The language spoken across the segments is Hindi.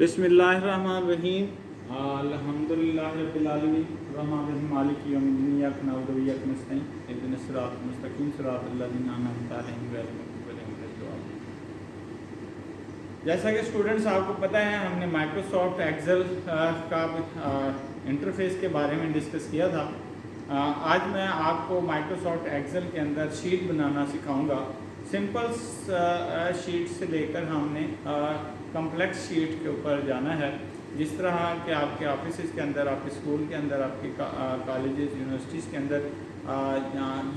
बिस्मिल्लाहिर्रहमानिर्रहीम अल्हम्दुलिल्लाहि रब्बिल आलमीन अर्रहमानिर्रहीम मालिकी यौमिद्दीन इय्याका नअबुदु व इय्याका नस्तईन इहदिनस सिरातल मुस्तकीम सिरातल लज़ीना अनअमता अलैहिम गैरिल मग़ज़ूबि अलैहिम वलद्दाल्लीन। जैसा कि स्टूडेंट्स आपको पता है, हमने माइक्रोसॉफ्ट एक्सेल का इंटरफेस के बारे में डिस्कस किया था। आज मैं आपको माइक्रोसॉफ्ट एक्सेल के अंदर शीट बनाना सिखाऊंगा। सिंपल शीट से लेकर हमने कम्प्लेक्स शीट के ऊपर जाना है। जिस तरह के आपके ऑफिस के अंदर, आपके स्कूल के अंदर, आपके कॉलेजेस यूनिवर्सिटीज़ के अंदर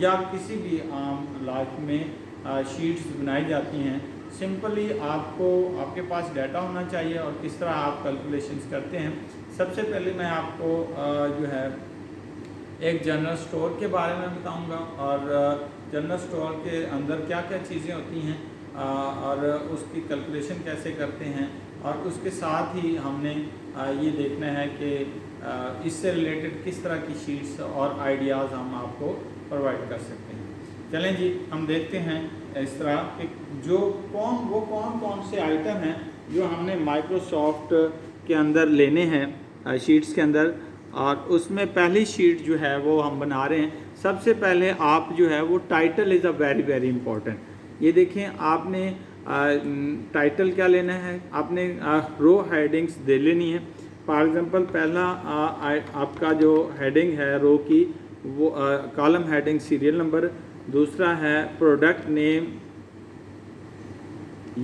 या किसी भी आम लाइफ में शीट्स बनाई जाती हैं। सिंपली आपको आपके पास डाटा होना चाहिए और किस तरह आप कैलकुलेशंस करते हैं। सबसे पहले मैं आपको जो है एक जनरल स्टोर के बारे में बताऊंगा और जनरल स्टोर के अंदर क्या क्या चीज़ें होती हैं और उसकी कैलकुलेशन कैसे करते हैं, और उसके साथ ही हमने ये देखना है कि इससे रिलेटेड किस तरह की शीट्स और आइडियाज़ हम आपको प्रोवाइड कर सकते हैं। चलें जी, हम देखते हैं इस तरह कि कौन कौन से आइटम हैं जो हमने माइक्रोसॉफ्ट के अंदर लेने हैं शीट्स के अंदर। और उसमें पहली शीट जो है वो हम बना रहे हैं। सबसे पहले आप जो है वो title is a very very important. ये देखें, आपने टाइटल क्या लेना है, आपने रो हेडिंग्स दे लेनी है। फॉर एग्जांपल पहला आपका जो हेडिंग है रो की, वो कॉलम हेडिंग सीरियल नंबर। दूसरा है प्रोडक्ट नेम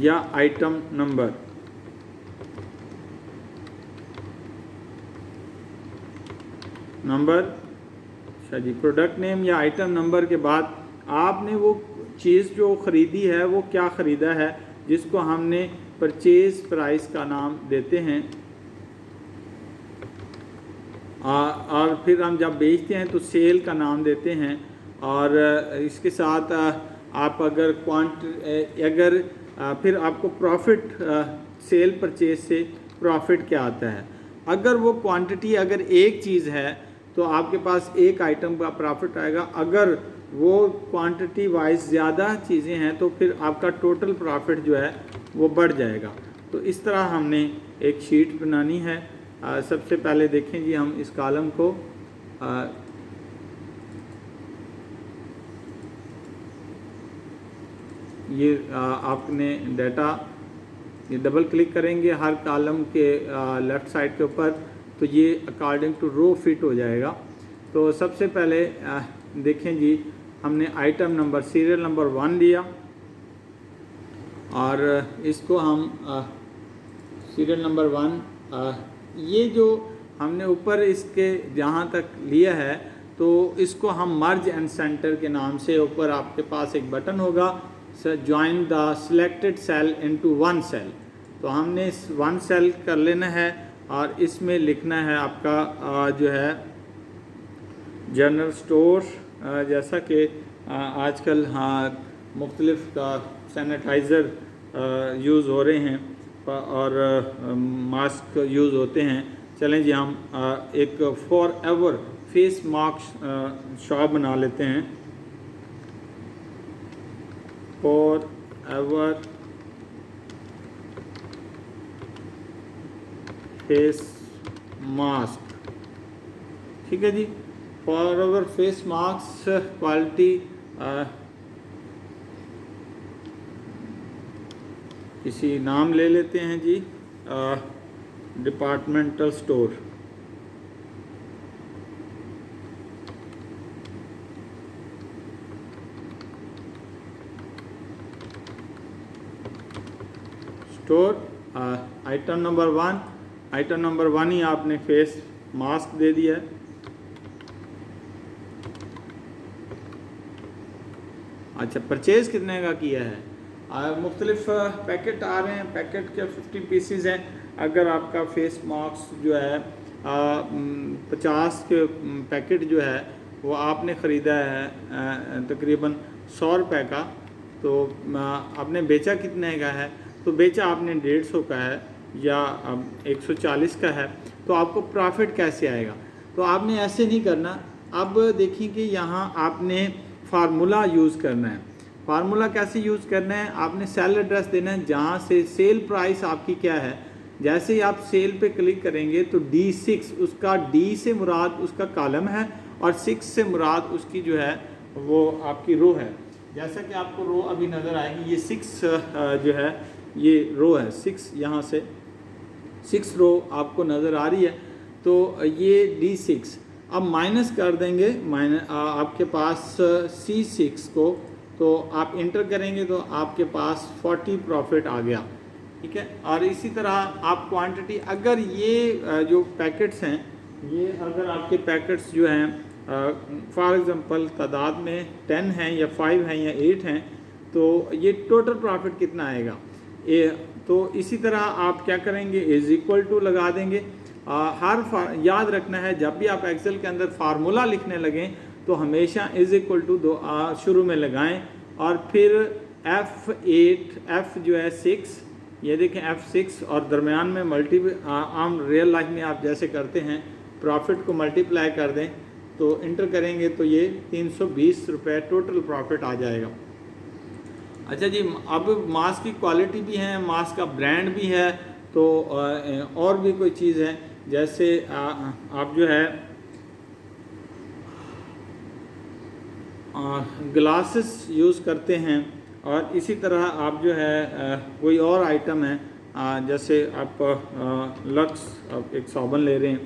या आइटम नंबर। अच्छा जी, प्रोडक्ट नेम या आइटम नंबर के बाद आपने वो चीज़ जो ख़रीदी है वो क्या ख़रीदा है, जिसको हमने परचेज़ प्राइस का नाम देते हैं। और फिर हम जब बेचते हैं तो सेल का नाम देते हैं। और इसके साथ आप अगर फिर आपको प्रॉफिट, सेल परचेज से प्रॉफिट क्या आता है। अगर वो क्वांटिटी अगर एक चीज़ है तो आपके पास एक आइटम का प्रॉफिट आएगा। अगर वो क्वांटिटी वाइज ज़्यादा चीज़ें हैं तो फिर आपका टोटल प्रॉफिट जो है वो बढ़ जाएगा। तो इस तरह हमने एक शीट बनानी है। सबसे पहले देखें जी, हम इस कॉलम को ये आपने डाटा ये डबल क्लिक करेंगे हर कॉलम के लेफ़्ट साइड के ऊपर, तो ये अकॉर्डिंग टू रो फिट हो जाएगा। तो सबसे पहले देखें जी, हमने आइटम नंबर सीरियल नंबर 1 लिया और इसको हम सीरियल नंबर 1 ये जो हमने ऊपर इसके जहाँ तक लिया है तो इसको हम मर्ज एंड सेंटर के नाम से, ऊपर आपके पास एक बटन होगा join the selected cell into one cell. तो हमने इस वन सेल कर लेना है और इसमें लिखना है आपका जो है जनरल स्टोर। जैसा कि आजकल मुख्तलिफ का सैनिटाइज़र यूज़ हो रहे हैं और मास्क यूज़ होते हैं। चलें जी, हम एक forever face mask shop बना लेते हैं। फॉर एवर फेस मास्क, ठीक है जी। Forever face mask quality किसी नाम ले लेते हैं जी, departmental store. Store item number 1, item number 1 ही आपने फेस मास्क दे दिया है। अच्छा, परचेज कितने का किया है? मुख्तलिफ पैकेट आ रहे हैं, पैकेट के 50 पीसीज हैं। अगर आपका फेस मास्क जो है 50 के पैकेट जो है वो आपने ख़रीदा है तकरीबन 100 रुपये का, तो आपने बेचा कितने का है? तो बेचा आपने 150 का है या 140 का है। तो आपको प्रॉफिट कैसे आएगा? तो आपने ऐसे नहीं करना। अब देखिए कि यहाँ आपने फार्मूला यूज़ करना है। फार्मूला कैसे यूज़ करना है? आपने सेल एड्रेस देना है जहाँ से सेल प्राइस आपकी क्या है, जैसे ही आप सेल पे क्लिक करेंगे तो D6 उसका D से मुराद उसका कॉलम है और 6 से मुराद उसकी जो है वो आपकी रो है। जैसा कि आपको रो अभी नज़र आएगी, ये 6 जो है ये रो है, 6 यहाँ से 6 रो आपको नज़र आ रही है। तो ये D6 अब माइनस कर देंगे आपके पास C6 को, तो आप इंटर करेंगे तो आपके पास 40 प्रॉफिट आ गया, ठीक है। और इसी तरह आप क्वांटिटी, अगर ये जो पैकेट्स हैं, ये अगर आपके पैकेट्स जो हैं फॉर एग्ज़ाम्पल तादाद में 10 हैं या 5 हैं या 8 हैं, तो ये टोटल प्रॉफिट कितना आएगा। तो इसी तरह आप क्या करेंगे, इज़ इक्वल टू लगा देंगे। याद रखना है जब भी आप एक्सेल के अंदर फार्मूला लिखने लगें तो हमेशा इज़ इक्वल टू शुरू में लगाएं और फिर F8 F जो है 6, ये देखें F6 और दरमियान में आम रियल लाइफ में आप जैसे करते हैं प्रॉफिट को मल्टीप्लाई कर दें, तो इंटर करेंगे तो ये 320 रुपये टोटल प्रॉफिट आ जाएगा। अच्छा जी, अब मास्क की क्वालिटी भी है, मास्क का ब्रांड भी है, तो और भी कोई चीज़ है, जैसे आप जो है ग्लासेस यूज़ करते हैं, और इसी तरह आप जो है कोई और आइटम है, जैसे आप लक्स आप एक साबुन ले रहे हैं,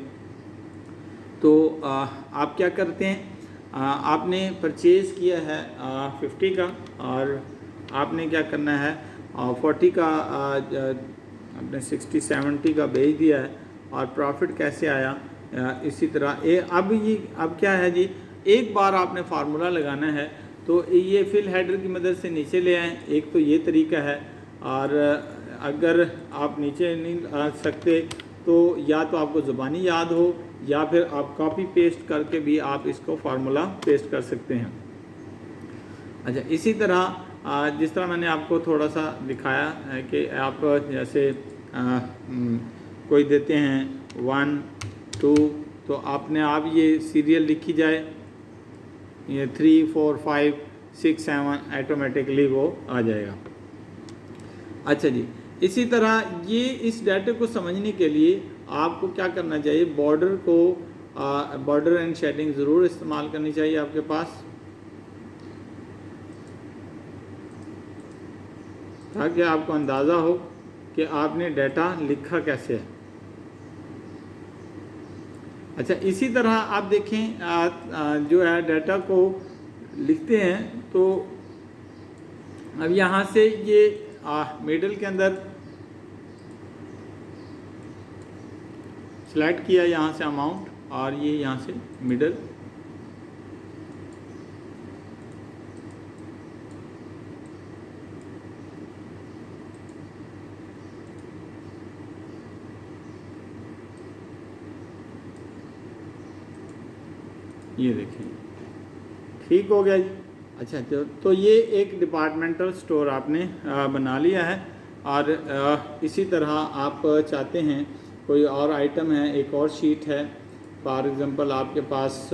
तो आप क्या करते हैं, आपने परचेज़ किया है 50 का और आपने क्या करना है 40 का आपने 60-70 का बेच दिया है, और प्रॉफिट कैसे आया इसी तरह अब क्या है जी, एक बार आपने फार्मूला लगाना है तो ये फिल हेडर की मदद से नीचे ले आएँ, एक तो ये तरीका है। और अगर आप नीचे नहीं आ सकते तो या तो आपको ज़ुबानी याद हो या फिर आप कॉपी पेस्ट करके भी आप इसको फार्मूला पेस्ट कर सकते हैं। अच्छा, इसी तरह जिस तरह मैंने आपको थोड़ा सा दिखाया है कि आप जैसे कोई देते हैं 1 2, तो आपने आप ये सीरियल लिखी जाए, ये 3 4 5 6 7 ऑटोमेटिकली वो आ जाएगा। अच्छा जी, इसी तरह ये इस डाटे को समझने के लिए आपको क्या करना चाहिए, बॉर्डर एंड शेडिंग ज़रूर इस्तेमाल करनी चाहिए आपके पास, ताकि आपको अंदाज़ा हो कि आपने डाटा लिखा कैसे है। अच्छा, इसी तरह आप देखें जो है डाटा को लिखते हैं, तो अब यहाँ से ये मिडल के अंदर सेलेक्ट किया, यहाँ से अमाउंट, और ये यहाँ से मिडल, ये देखिए ठीक हो गया जी। अच्छा, तो ये एक डिपार्टमेंटल स्टोर आपने बना लिया है, और इसी तरह आप चाहते हैं कोई और आइटम है, एक और शीट है, फॉर एग्ज़ाम्पल आपके पास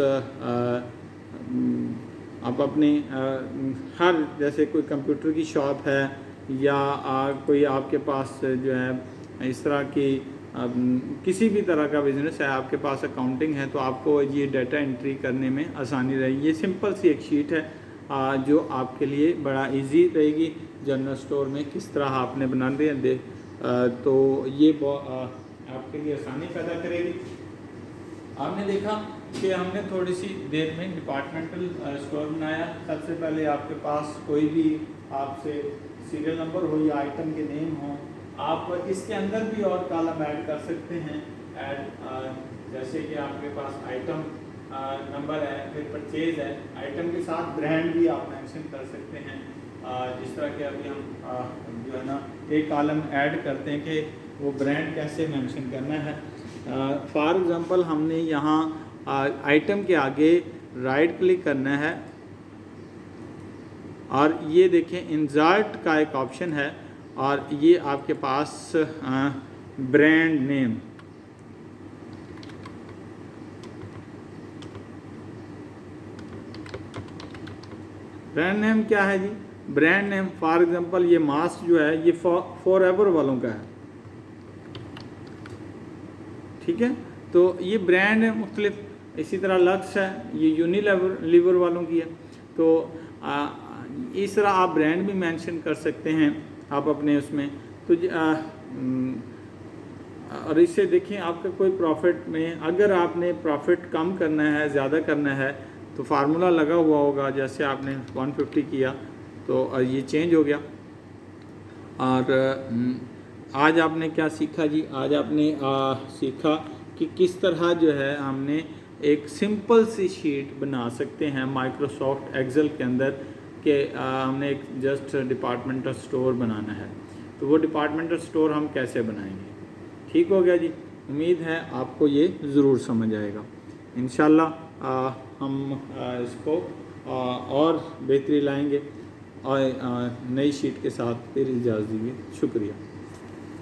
आप अपने हर जैसे कोई कंप्यूटर की शॉप है या कोई आपके पास जो है इस तरह की किसी भी तरह का बिज़नेस है, आपके पास अकाउंटिंग है, तो आपको ये डाटा एंट्री करने में आसानी रहेगी। ये सिंपल सी एक शीट है जो आपके लिए बड़ा इजी रहेगी। जनरल स्टोर में किस तरह आपने बना दिया तो ये आपके लिए आसानी पैदा करेगी। आपने देखा कि हमने थोड़ी सी देर में डिपार्टमेंटल स्टोर बनाया। सबसे पहले आपके पास कोई भी आपसे सीरियल नंबर हो या आइटम के नेम हो, आप इसके अंदर भी और कॉलम ऐड कर सकते हैं। जैसे कि आपके पास आइटम नंबर है, फिर परचेज है, आइटम के साथ ब्रांड भी आप मेंशन कर सकते हैं। जिस तरह के अभी हम जो है ना एक कॉलम ऐड करते हैं कि वो ब्रांड कैसे मेंशन करना है। फॉर एग्ज़ाम्पल हमने यहाँ आइटम के आगे राइट क्लिक करना है और ये देखें इंसर्ट का एक ऑप्शन है और ये आपके पास ब्रांड नेम, ब्रांड नेम क्या है जी? ब्रांड नेम फॉर एग्जांपल ये मास्क जो है ये फॉरएवर वालों का है। ठीक है। तो ये ब्रांड है मुख्तलिफ, इसी तरह लक्स है, ये यूनिलीवर वालों की है। तो इस तरह आप ब्रांड भी मेंशन कर सकते हैं आप अपने उसमें। तो और इससे देखें आपका कोई प्रॉफिट में, अगर आपने प्रॉफिट कम करना है ज़्यादा करना है तो फार्मूला लगा हुआ होगा। जैसे आपने 150 किया तो ये चेंज हो गया। और आज आपने क्या सीखा जी? आज आपने सीखा कि किस तरह जो है हमने एक सिंपल सी शीट बना सकते हैं माइक्रोसॉफ्ट एक्सेल के अंदर कि हमने एक जस्ट डिपार्टमेंटल स्टोर बनाना है। तो वो डिपार्टमेंटल स्टोर हम कैसे बनाएंगे? ठीक हो गया जी। उम्मीद है आपको ये ज़रूर समझ आएगा। इंशाल्लाह हम इसको और बेहतरी लाएंगे और नई शीट के साथ फिर इजाज़त दीजिए। शुक्रिया।